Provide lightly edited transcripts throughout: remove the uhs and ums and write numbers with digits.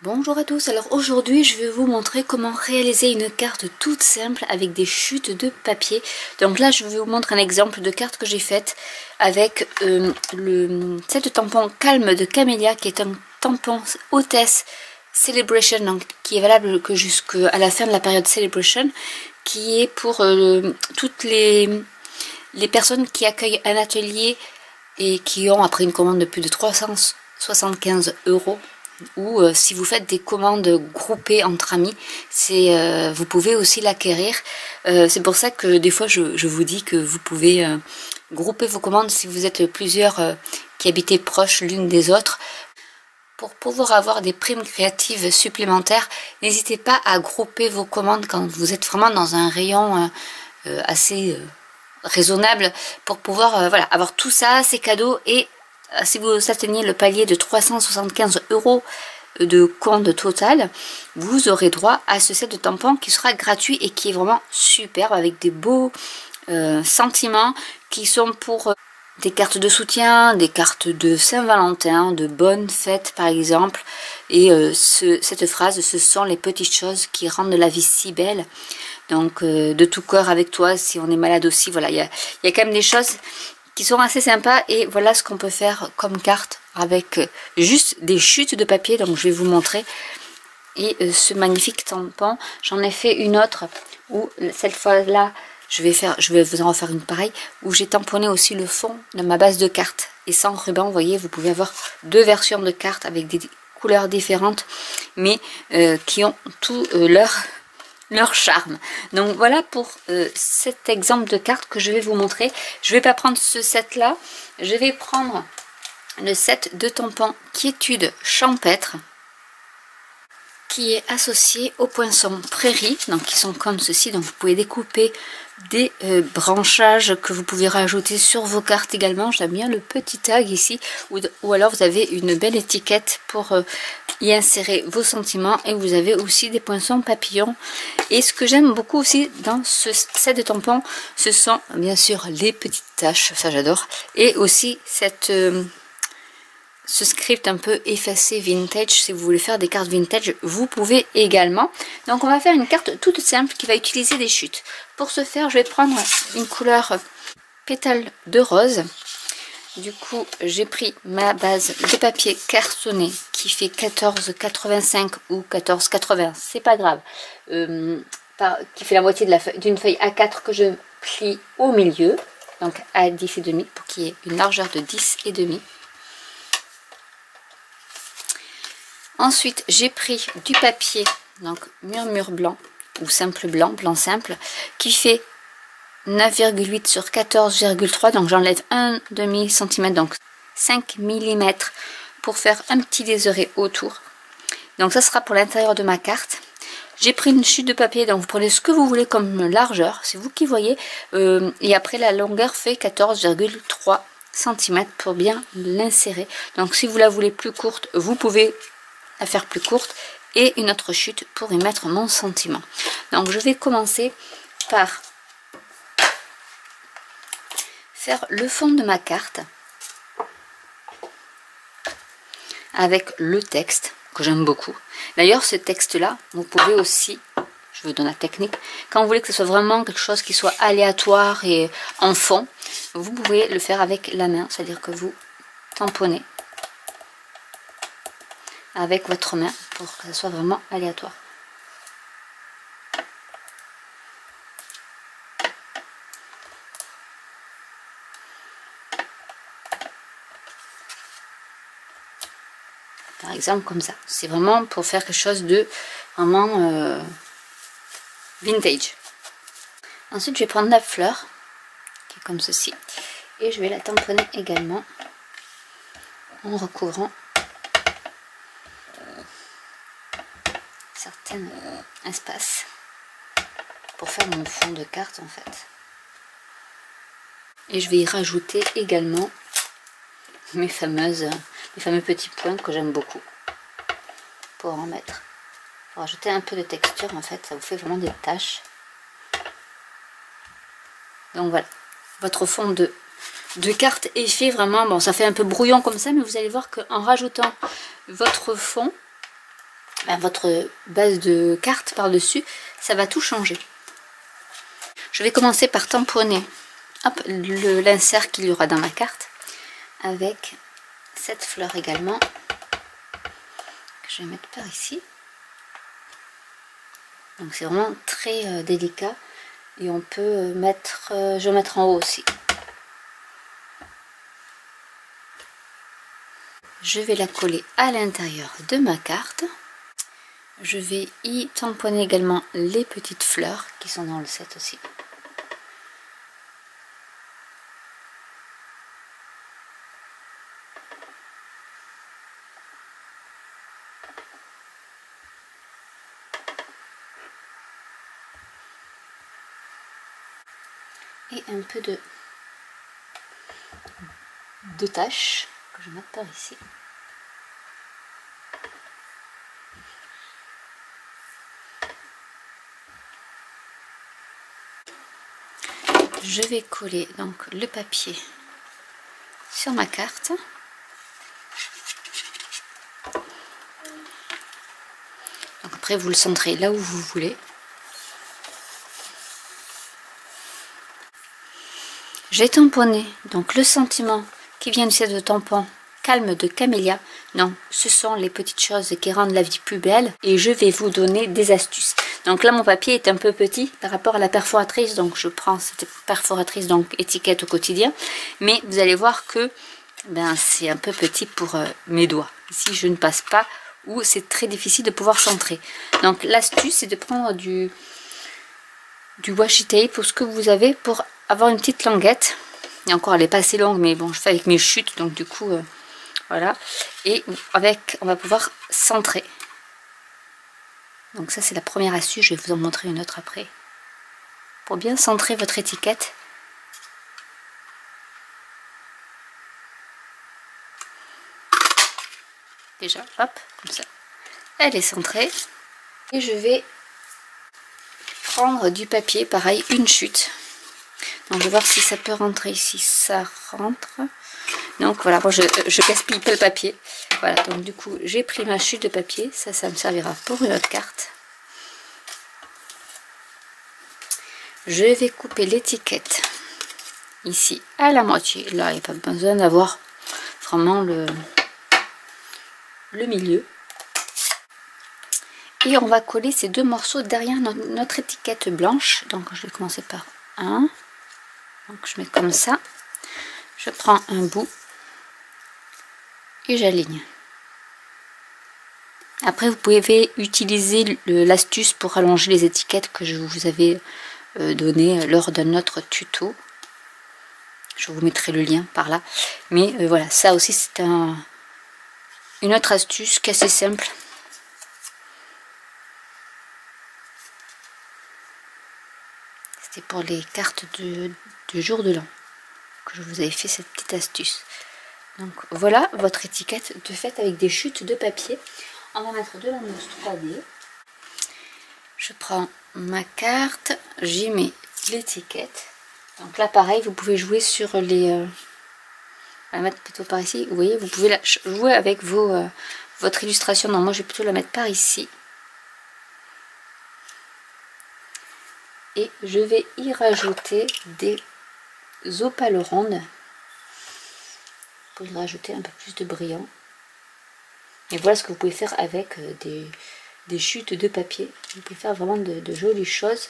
Bonjour à tous, alors aujourd'hui je vais vous montrer comment réaliser une carte toute simple avec des chutes de papier. Donc là je vais vous montrer un exemple de carte que j'ai faite avec le set de tampons Calme de Camélia, qui est un tampon hôtesse Celebration, donc qui est valable que jusqu'à la fin de la période Celebration, qui est pour toutes les personnes qui accueillent un atelier et qui ont, après une commande de plus de 375 €, ou si vous faites des commandes groupées entre amis, vous pouvez aussi l'acquérir. C'est pour ça que des fois je vous dis que vous pouvez grouper vos commandes si vous êtes plusieurs qui habitez proches l'une des autres. Pour pouvoir avoir des primes créatives supplémentaires, n'hésitez pas à grouper vos commandes quand vous êtes vraiment dans un rayon assez raisonnable, pour pouvoir voilà, avoir tout ça, ces cadeaux. Et si vous atteignez le palier de 375 € de compte total, vous aurez droit à ce set de tampons qui sera gratuit et qui est vraiment superbe, avec des beaux sentiments qui sont pour des cartes de soutien, des cartes de Saint-Valentin, de bonnes fêtes par exemple. Et cette phrase, ce sont les petites choses qui rendent la vie si belle. Donc de tout cœur avec toi, si on est malade aussi, voilà, il y a quand même des choses qui sont assez sympas. Et voilà ce qu'on peut faire comme carte avec juste des chutes de papier. Donc je vais vous montrer. Et ce magnifique tampon, j'en ai fait une autre où cette fois là je vais vous en refaire une pareille, où j'ai tamponné aussi le fond de ma base de cartes. Et sans ruban, vous voyez, vous pouvez avoir deux versions de cartes avec des couleurs différentes, mais qui ont tout leur charme. Donc voilà pour cet exemple de carte que je vais vous montrer. Je ne vais pas prendre ce set là, je vais prendre le set de tampons Quiétude champêtre, qui est associé aux poinçons prairie, donc qui sont comme ceci. Donc vous pouvez découper des branchages que vous pouvez rajouter sur vos cartes également. J'aime bien le petit tag ici, ou alors vous avez une belle étiquette pour y insérer vos sentiments. Et vous avez aussi des poinçons papillons. Et ce que j'aime beaucoup aussi dans ce set de tampons, ce sont bien sûr les petites taches, ça j'adore, et aussi ce script un peu effacé vintage. Si vous voulez faire des cartes vintage, vous pouvez également. Donc on va faire une carte toute simple qui va utiliser des chutes. Pour ce faire, je vais prendre une couleur pétale de rose. Du coup, j'ai pris ma base de papier cartonné qui fait 14,85 ou 14,80, c'est pas grave, qui fait la moitié d'une feuille A4 que je plie au milieu, donc à 10,5 pour qu'il y ait une largeur de 10,5. Ensuite, j'ai pris du papier, donc murmure blanc ou simple blanc, blanc simple, qui fait 9,8 sur 14,3. Donc j'enlève un demi centimètre, donc 5 mm, pour faire un petit déserré autour. Donc ça sera pour l'intérieur de ma carte. J'ai pris une chute de papier, donc vous prenez ce que vous voulez comme largeur, c'est vous qui voyez. Et après, la longueur fait 14,3 cm pour bien l'insérer. Donc si vous la voulez plus courte, vous pouvez la faire plus courte, et une autre chute pour y mettre mon sentiment. Donc je vais commencer par faire le fond de ma carte avec le texte que j'aime beaucoup. D'ailleurs, ce texte là, vous pouvez aussi, je vous donne la technique, quand vous voulez que ce soit vraiment quelque chose qui soit aléatoire et en fond, vous pouvez le faire avec la main, c'est-à-dire que vous tamponnez avec votre main pour que ce soit vraiment aléatoire. Par exemple comme ça. C'est vraiment pour faire quelque chose de vraiment vintage. Ensuite je vais prendre la fleur qui est comme ceci et je vais la tamponner également en recouvrant certains espaces pour faire mon fond de carte en fait. Et je vais y rajouter également mes fameux petits points que j'aime beaucoup pour en mettre, pour rajouter un peu de texture en fait. Ça vous fait vraiment des taches. Donc voilà, votre fond de carte est fait vraiment. Bon, ça fait un peu brouillon comme ça, mais vous allez voir qu'en rajoutant votre fond, votre base de carte par-dessus, ça va tout changer. Je vais commencer par tamponner l'insert qu'il y aura dans ma carte avec cette fleur également que je vais mettre par ici. Donc c'est vraiment très délicat et on peut mettre, je vais mettre en haut aussi. Je vais la coller à l'intérieur de ma carte. Je vais y tamponner également les petites fleurs qui sont dans le set aussi. Et un peu de taches que je vais mettre par ici. Je vais coller donc le papier sur ma carte. Donc après vous le centrez là où vous voulez. J'ai tamponné donc le sentiment qui vient du set de tampons Calme de Camélia. Non, ce sont les petites choses qui rendent la vie plus belle et je vais vous donner des astuces. Donc là mon papier est un peu petit par rapport à la perforatrice, donc je prends cette perforatrice donc étiquette au quotidien, mais vous allez voir que c'est un peu petit pour mes doigts. Ici je ne passe pas ou c'est très difficile de pouvoir centrer. Donc l'astuce c'est de prendre du washi tape ou ce que vous avez pour avoir une petite languette. Et encore elle n'est pas assez longue, mais bon je fais avec mes chutes, donc du coup voilà. Et avec on va pouvoir centrer. Donc ça c'est la première astuce, je vais vous en montrer une autre après. Pour bien centrer votre étiquette. Déjà, hop, comme ça. Elle est centrée. Et je vais prendre du papier, pareil, une chute. Donc je vais voir si ça peut rentrer ici. Ça rentre. Donc voilà, moi je gaspille pas le papier. Voilà, donc du coup j'ai pris ma chute de papier. Ça me servira pour une autre carte. Je vais couper l'étiquette ici à la moitié. Là, il n'y a pas besoin d'avoir vraiment le milieu. Et on va coller ces deux morceaux derrière notre étiquette blanche. Donc je vais commencer par un. Donc je mets comme ça. Je prends un bout et j'aligne. Après vous pouvez utiliser l'astuce pour allonger les étiquettes que je vous avais donné lors d'un autre tuto. Je vous mettrai le lien par là. Mais voilà, ça aussi c'est une autre astuce qui est assez simple. C'était pour les cartes du jour de l'an que je vous avais fait cette petite astuce. Donc voilà votre étiquette de fait avec des chutes de papier. On va mettre de la mousse 3D. Je prends ma carte, j'y mets l'étiquette. Donc là pareil, vous pouvez jouer sur les... on va la mettre plutôt par ici. Vous voyez, vous pouvez jouer avec votre illustration. Non, moi je vais plutôt la mettre par ici. Et je vais y rajouter des opales rondes pour y rajouter un peu plus de brillant. Et voilà ce que vous pouvez faire avec des chutes de papier. Vous pouvez faire vraiment de jolies choses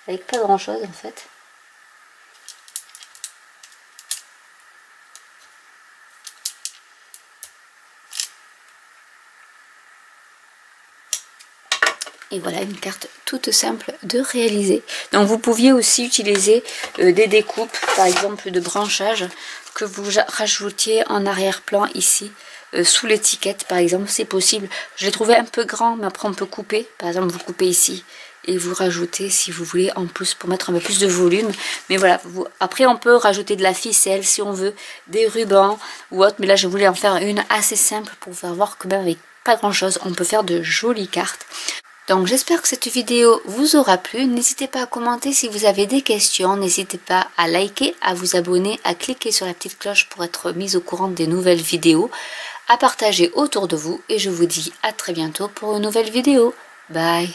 avec pas grand chose en fait. Et voilà une carte toute simple de réaliser. Donc vous pouviez aussi utiliser des découpes, par exemple de branchage, que vous rajoutiez en arrière-plan ici, sous l'étiquette par exemple, c'est possible. Je l'ai trouvé un peu grand, mais après on peut couper. Par exemple vous coupez ici et vous rajoutez si vous voulez en plus pour mettre un peu plus de volume. Mais voilà, après on peut rajouter de la ficelle si on veut, des rubans ou autre. Mais là je voulais en faire une assez simple pour vous faire voir que même avec pas grand chose, on peut faire de jolies cartes. Donc j'espère que cette vidéo vous aura plu. N'hésitez pas à commenter si vous avez des questions. N'hésitez pas à liker, à vous abonner, à cliquer sur la petite cloche pour être mise au courant des nouvelles vidéos. à partager autour de vous et je vous dis à très bientôt pour une nouvelle vidéo. Bye!